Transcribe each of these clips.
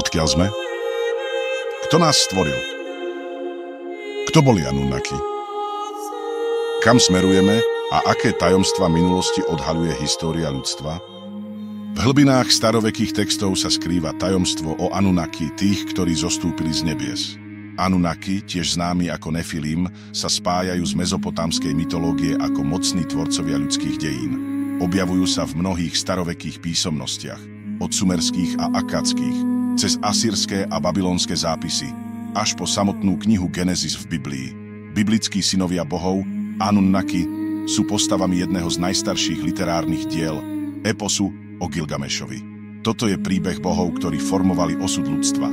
Odkiaľ sme? Kto nás stvoril? Kto boli Anunnaki? Kam smerujeme a aké tajomstvá minulosti odhaľuje história ľudstva? V hlbinách starovekých textov sa skrýva tajomstvo o Anunnaki, tých, ktorí zostúpili z nebies. Anunnaki, tiež známi ako Nefilim, sa spájajú z mezopotámskej mytológie ako mocní tvorcovia ľudských dejín. Objavujú sa v mnohých starovekých písomnostiach, od sumerských a akadských, cez asýrske a babylonské zápisy, až po samotnú knihu Genesis v Biblii. Biblickí synovia bohov, Anunnaki, sú postavami jedného z najstarších literárnych diel, eposu o Gilgamešovi. Toto je príbeh bohov, ktorí formovali osud ľudstva.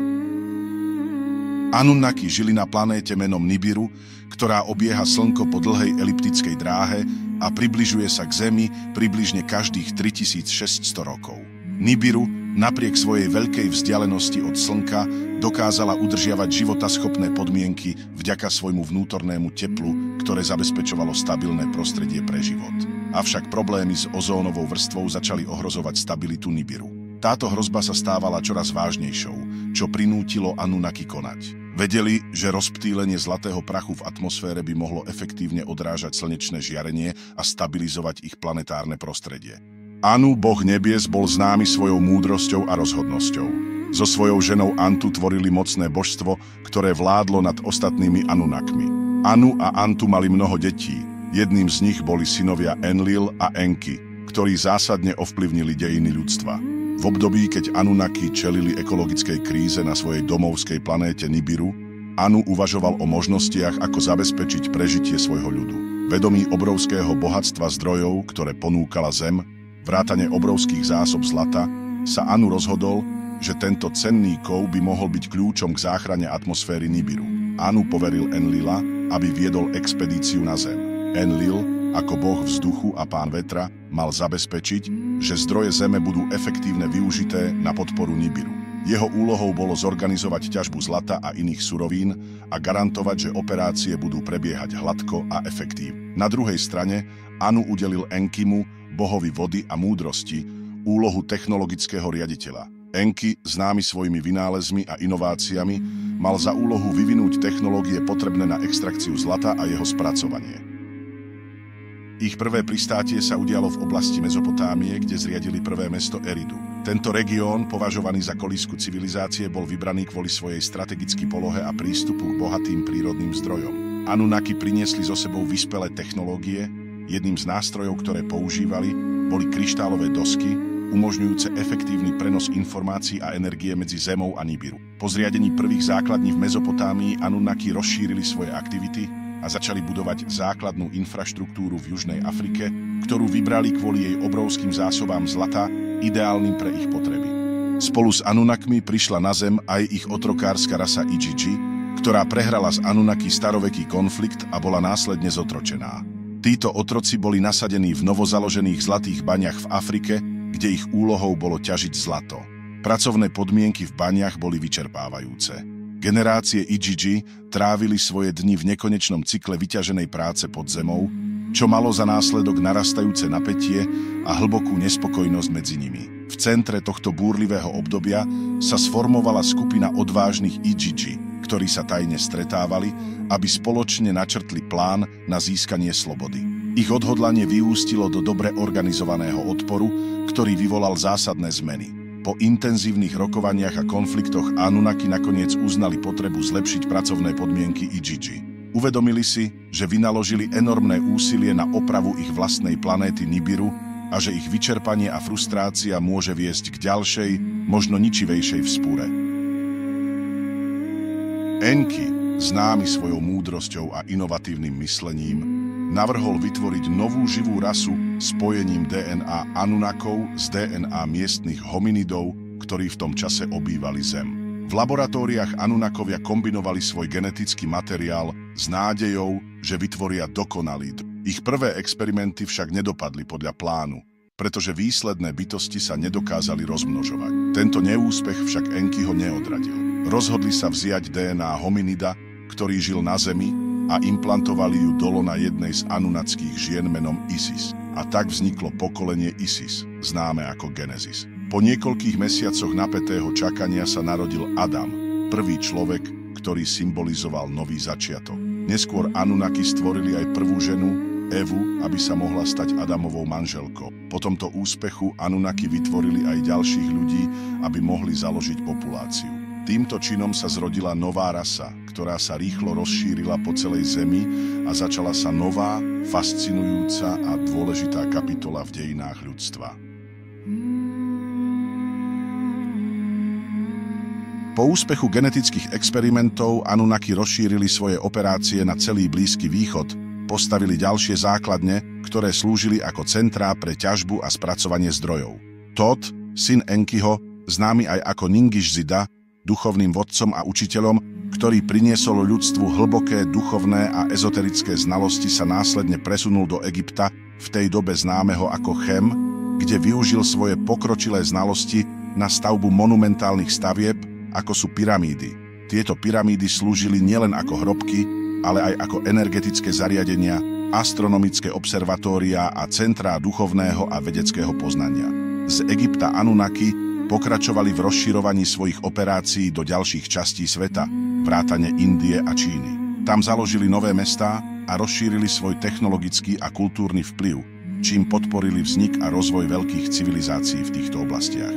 Anunnaki žili na planéte menom Nibiru, ktorá obieha Slnko po dlhej eliptickej dráhe a približuje sa k Zemi približne každých 3600 rokov. Nibiru, napriek svojej veľkej vzdialenosti od Slnka, dokázala udržiavať životaschopné podmienky vďaka svojmu vnútornému teplu, ktoré zabezpečovalo stabilné prostredie pre život. Avšak problémy s ozónovou vrstvou začali ohrozovať stabilitu Nibiru. Táto hrozba sa stávala čoraz vážnejšou, čo prinútilo Anunnaki konať. Vedeli, že rozptýlenie zlatého prachu v atmosfére by mohlo efektívne odrážať slnečné žiarenie a stabilizovať ich planetárne prostredie. Anu, boh nebies, bol známy svojou múdrosťou a rozhodnosťou. So svojou ženou Antu tvorili mocné božstvo, ktoré vládlo nad ostatnými Anunnakmi. Anu a Antu mali mnoho detí. Jedným z nich boli synovia Enlil a Enki, ktorí zásadne ovplyvnili dejiny ľudstva. V období, keď Anunnaki čelili ekologickej kríze na svojej domovskej planéte Nibiru, Anu uvažoval o možnostiach, ako zabezpečiť prežitie svojho ľudu. Vedomý obrovského bohatstva zdrojov, ktoré ponúkala Zem, vrátane obrovských zásob zlata, sa Anu rozhodol, že tento cenný kov by mohol byť kľúčom k záchrane atmosféry Nibiru. Anu poveril Enlila, aby viedol expedíciu na Zem. Enlil, ako boh vzduchu a pán vetra, mal zabezpečiť, že zdroje Zeme budú efektívne využité na podporu Nibiru. Jeho úlohou bolo zorganizovať ťažbu zlata a iných surovín a garantovať, že operácie budú prebiehať hladko a efektívne. Na druhej strane Anu udelil Enkimu, bohovi vody a múdrosti, úlohu technologického riaditeľa. Enki, známy svojimi vynálezmi a inováciami, mal za úlohu vyvinúť technológie potrebné na extrakciu zlata a jeho spracovanie. Ich prvé pristátie sa udialo v oblasti Mezopotámie, kde zriadili prvé mesto Eridu. Tento región, považovaný za kolísku civilizácie, bol vybraný kvôli svojej strategickej polohe a prístupu k bohatým prírodným zdrojom. Anunnaki priniesli so sebou vyspelé technológie. Jedným z nástrojov, ktoré používali, boli kryštálové dosky, umožňujúce efektívny prenos informácií a energie medzi Zemou a Nibiru. Po zriadení prvých základní v Mezopotámii Anunnaki rozšírili svoje aktivity a začali budovať základnú infraštruktúru v Južnej Afrike, ktorú vybrali kvôli jej obrovským zásobám zlata, ideálnym pre ich potreby. Spolu s Anunnakmi prišla na Zem aj ich otrokárska rasa Igigi, ktorá prehrala z Anunnaki staroveký konflikt a bola následne zotročená. Títo otroci boli nasadení v novozaložených zlatých baňach v Afrike, kde ich úlohou bolo ťažiť zlato. Pracovné podmienky v baňach boli vyčerpávajúce. Generácie Igigi trávili svoje dni v nekonečnom cykle vyťaženej práce pod zemou, čo malo za následok narastajúce napätie a hlbokú nespokojnosť medzi nimi. V centre tohto búrlivého obdobia sa sformovala skupina odvážnych Igigi, ktorí sa tajne stretávali, aby spoločne načrtli plán na získanie slobody. Ich odhodlanie vyústilo do dobre organizovaného odporu, ktorý vyvolal zásadné zmeny. Po intenzívnych rokovaniach a konfliktoch Anunnaki nakoniec uznali potrebu zlepšiť pracovné podmienky Igigi. Uvedomili si, že vynaložili enormné úsilie na opravu ich vlastnej planéty Nibiru a že ich vyčerpanie a frustrácia môže viesť k ďalšej, možno ničivejšej vzpúre. Enki, známy svojou múdrosťou a inovatívnym myslením, navrhol vytvoriť novú živú rasu spojením DNA Anunnakov s DNA miestnych hominidov, ktorí v tom čase obývali Zem. V laboratóriách Anunnakovia kombinovali svoj genetický materiál s nádejou, že vytvoria dokonalý druh. Ich prvé experimenty však nedopadli podľa plánu, pretože výsledné bytosti sa nedokázali rozmnožovať. Tento neúspech však Enkiho neodradil. Rozhodli sa vziať DNA hominida, ktorý žil na Zemi, a implantovali ju do lona jednej z anunnakských žien menom Isis. A tak vzniklo pokolenie Isis, známe ako Genesis. Po niekoľkých mesiacoch napätého čakania sa narodil Adam, prvý človek, ktorý symbolizoval nový začiatok. Neskôr Anunnaki stvorili aj prvú ženu, Evu, aby sa mohla stať Adamovou manželkou. Po tomto úspechu Anunnaki vytvorili aj ďalších ľudí, aby mohli založiť populáciu. Týmto činom sa zrodila nová rasa, ktorá sa rýchlo rozšírila po celej Zemi a začala sa nová, fascinujúca a dôležitá kapitola v dejinách ľudstva. Po úspechu genetických experimentov Anunnaki rozšírili svoje operácie na celý Blízky východ, postavili ďalšie základne, ktoré slúžili ako centrá pre ťažbu a spracovanie zdrojov. Thoth, syn Enkiho, známy aj ako Ningish-Zida, duchovným vodcom a učiteľom, ktorý priniesol ľudstvu hlboké duchovné a ezoterické znalosti, sa následne presunul do Egypta, v tej dobe známeho ako Chem, kde využil svoje pokročilé znalosti na stavbu monumentálnych stavieb, ako sú pyramídy. Tieto pyramídy slúžili nielen ako hrobky, ale aj ako energetické zariadenia, astronomické observatóriá a centrá duchovného a vedeckého poznania. Z Egypta Anunnaki pokračovali v rozširovaní svojich operácií do ďalších častí sveta, vrátane Indie a Číny. Tam založili nové mestá a rozšírili svoj technologický a kultúrny vplyv, čím podporili vznik a rozvoj veľkých civilizácií v týchto oblastiach.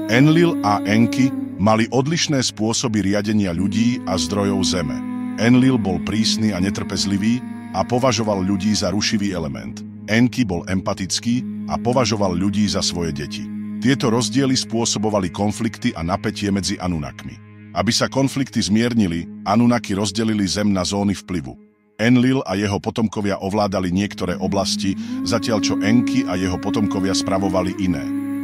Enlil a Enki mali odlišné spôsoby riadenia ľudí a zdrojov Zeme. Enlil bol prísny a netrpezlivý a považoval ľudí za rušivý element. Enki bol empatický a považoval ľudí za svoje deti. Tieto rozdiely spôsobovali konflikty a napätie medzi Anunnakmi. Aby sa konflikty zmiernili, Anunnaki rozdelili Zem na zóny vplyvu. Enlil a jeho potomkovia ovládali niektoré oblasti, zatiaľ čo Enki a jeho potomkovia spravovali iné.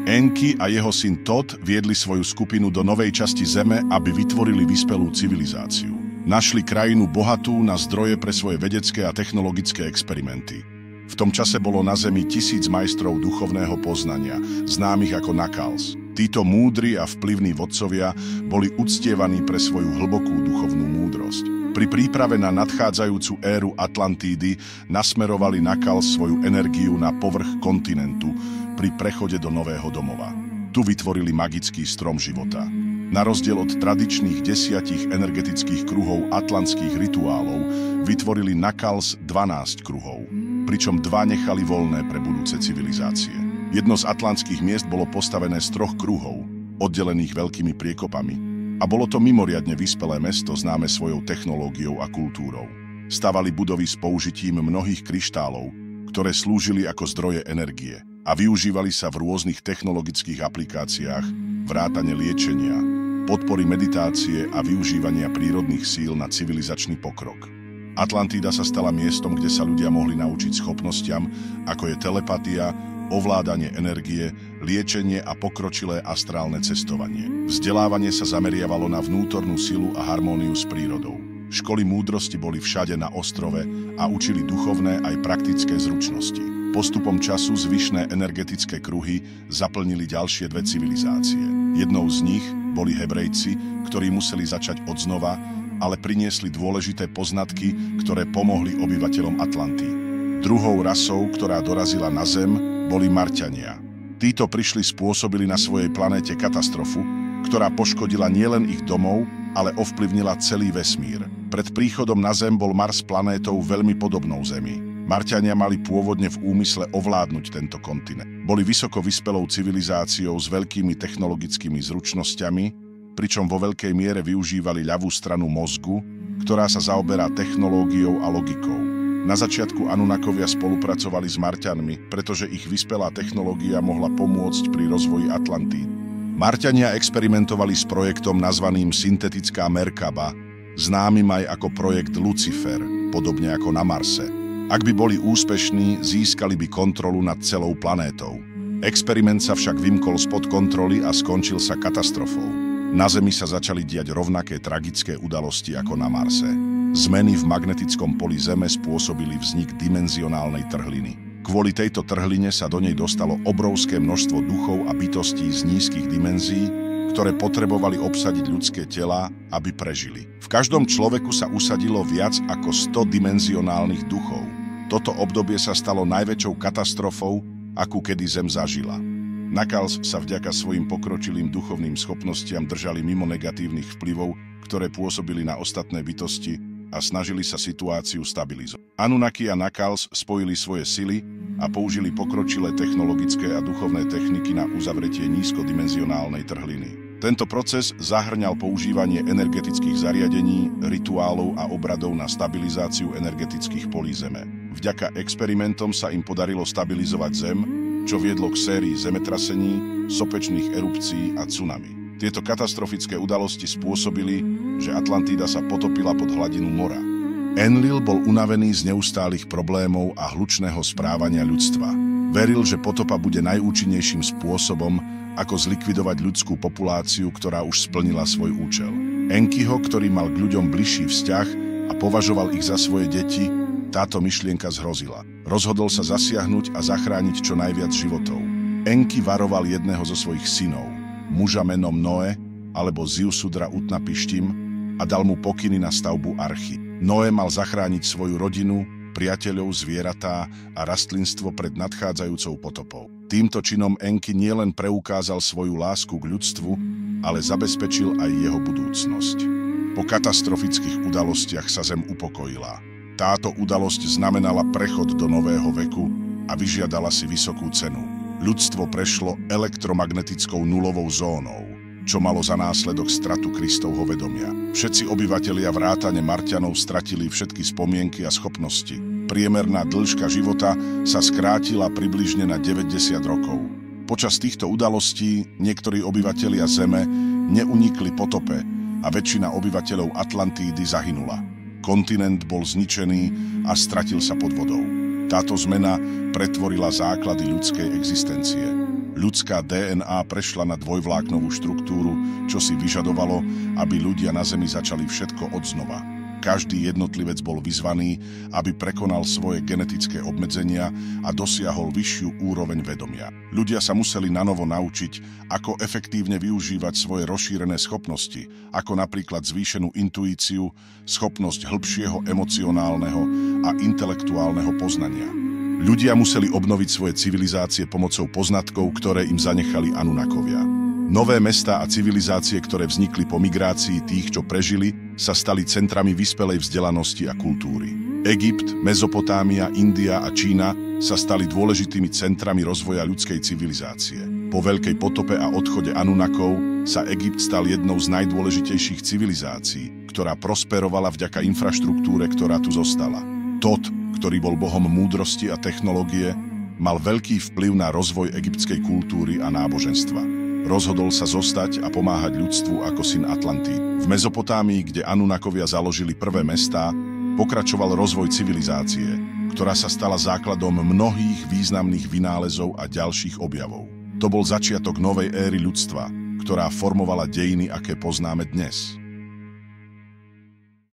Enki a jeho syn Thoth viedli svoju skupinu do novej časti Zeme, aby vytvorili vyspelú civilizáciu. Našli krajinu bohatú na zdroje pre svoje vedecké a technologické experimenty. V tom čase bolo na Zemi 1000 majstrov duchovného poznania, známych ako Nakals. Títo múdri a vplyvní vodcovia boli uctievaní pre svoju hlbokú duchovnú múdrosť. Pri príprave na nadchádzajúcu éru Atlantídy nasmerovali Nakals svoju energiu na povrch kontinentu pri prechode do nového domova. Tu vytvorili magický strom života. Na rozdiel od tradičných 10 energetických kruhov atlantských rituálov vytvorili Nakals 12 kruhov, pričom 2 nechali voľné pre budúce civilizácie. Jedno z atlantských miest bolo postavené z 3 kruhov, oddelených veľkými priekopami. A bolo to mimoriadne vyspelé mesto, známe svojou technológiou a kultúrou. Stavali budovy s použitím mnohých kryštálov, ktoré slúžili ako zdroje energie a využívali sa v rôznych technologických aplikáciách, vrátane liečenia, podpory meditácie a využívania prírodných síl na civilizačný pokrok. Atlantída sa stala miestom, kde sa ľudia mohli naučiť schopnostiam, ako je telepatia, ovládanie energie, liečenie a pokročilé astrálne cestovanie. Vzdelávanie sa zameriavalo na vnútornú silu a harmóniu s prírodou. Školy múdrosti boli všade na ostrove a učili duchovné aj praktické zručnosti. Postupom času zvyšné energetické kruhy zaplnili ďalšie 2 civilizácie. Jednou z nich boli Hebrejci, ktorí museli začať odznova, ale priniesli dôležité poznatky, ktoré pomohli obyvateľom Atlanty. Druhou rasou, ktorá dorazila na Zem, boli Marťania. Títo prišli spôsobili na svojej planéte katastrofu, ktorá poškodila nielen ich domov, ale ovplyvnila celý vesmír. Pred príchodom na Zem bol Mars planétou veľmi podobnou Zemi. Marťania mali pôvodne v úmysle ovládnuť tento kontinent. Boli vysoko vyspelou civilizáciou s veľkými technologickými zručnosťami, pričom vo veľkej miere využívali ľavú stranu mozgu, ktorá sa zaoberá technológiou a logikou. Na začiatku Anunnakovia spolupracovali s Marťanmi, pretože ich vyspelá technológia mohla pomôcť pri rozvoji Atlantídy. Marťania experimentovali s projektom nazvaným Syntetická Merkaba, známym aj ako projekt Lucifer, podobne ako na Marse. Ak by boli úspešní, získali by kontrolu nad celou planétou. Experiment sa však vymkol spod kontroly a skončil sa katastrofou. Na Zemi sa začali diať rovnaké tragické udalosti ako na Marse. Zmeny v magnetickom poli Zeme spôsobili vznik dimenzionálnej trhliny. Kvôli tejto trhline sa do nej dostalo obrovské množstvo duchov a bytostí z nízkych dimenzií, ktoré potrebovali obsadiť ľudské telá, aby prežili. V každom človeku sa usadilo viac ako 100 dimenzionálnych duchov. Toto obdobie sa stalo najväčšou katastrofou, akú kedy Zem zažila. Nakals sa vďaka svojim pokročilým duchovným schopnostiam držali mimo negatívnych vplyvov, ktoré pôsobili na ostatné bytosti a snažili sa situáciu stabilizovať. Anunnaki a Nakals spojili svoje sily a použili pokročilé technologické a duchovné techniky na uzavretie nízkodimenzionálnej trhliny. Tento proces zahŕňal používanie energetických zariadení, rituálov a obradov na stabilizáciu energetických polí Zeme. Vďaka experimentom sa im podarilo stabilizovať Zem, čo viedlo k sérii zemetrasení, sopečných erupcií a tsunami. Tieto katastrofické udalosti spôsobili, že Atlantída sa potopila pod hladinu mora. Enlil bol unavený z neustálych problémov a hlučného správania ľudstva. Veril, že potopa bude najúčinnejším spôsobom, ako zlikvidovať ľudskú populáciu, ktorá už splnila svoj účel. Enkiho, ktorý mal k ľuďom bližší vzťah a považoval ich za svoje deti, táto myšlienka zhrozila. Rozhodol sa zasiahnuť a zachrániť čo najviac životov. Enki varoval jedného zo svojich synov, muža menom Noé, alebo Ziusudra Utnapishtim, a dal mu pokyny na stavbu archy. Noé mal zachrániť svoju rodinu, priateľov, zvieratá a rastlinstvo pred nadchádzajúcou potopou. Týmto činom Enki nielen preukázal svoju lásku k ľudstvu, ale zabezpečil aj jeho budúcnosť. Po katastrofických udalostiach sa Zem upokojila. Táto udalosť znamenala prechod do nového veku a vyžiadala si vysokú cenu. Ľudstvo prešlo elektromagnetickou nulovou zónou, čo malo za následok stratu Kristovho vedomia. Všetci obyvatelia vrátane Marťanov stratili všetky spomienky a schopnosti. Priemerná dĺžka života sa skrátila približne na 90 rokov. Počas týchto udalostí niektorí obyvatelia Zeme neunikli potope a väčšina obyvateľov Atlantídy zahynula. Kontinent bol zničený a stratil sa pod vodou. Táto zmena pretvorila základy ľudskej existencie. Ľudská DNA prešla na dvojvláknovú štruktúru, čo si vyžadovalo, aby ľudia na Zemi začali všetko odznova. Každý jednotlivec bol vyzvaný, aby prekonal svoje genetické obmedzenia a dosiahol vyššiu úroveň vedomia. Ľudia sa museli nanovo naučiť, ako efektívne využívať svoje rozšírené schopnosti, ako napríklad zvýšenú intuíciu, schopnosť hĺbšieho emocionálneho a intelektuálneho poznania. Ľudia museli obnoviť svoje civilizácie pomocou poznatkov, ktoré im zanechali Anunnakovia. Nové mestá a civilizácie, ktoré vznikli po migrácii tých, čo prežili, sa stali centrami vyspelej vzdelanosti a kultúry. Egypt, Mezopotámia, India a Čína sa stali dôležitými centrami rozvoja ľudskej civilizácie. Po veľkej potope a odchode Anunnakov sa Egypt stal jednou z najdôležitejších civilizácií, ktorá prosperovala vďaka infraštruktúre, ktorá tu zostala. Tot, ktorý bol bohom múdrosti a technológie, mal veľký vplyv na rozvoj egyptskej kultúry a náboženstva. Rozhodol sa zostať a pomáhať ľudstvu ako syn Atlantíd. V Mezopotámii, kde Anunnakovia založili prvé mestá, pokračoval rozvoj civilizácie, ktorá sa stala základom mnohých významných vynálezov a ďalších objavov. To bol začiatok novej éry ľudstva, ktorá formovala dejiny, aké poznáme dnes.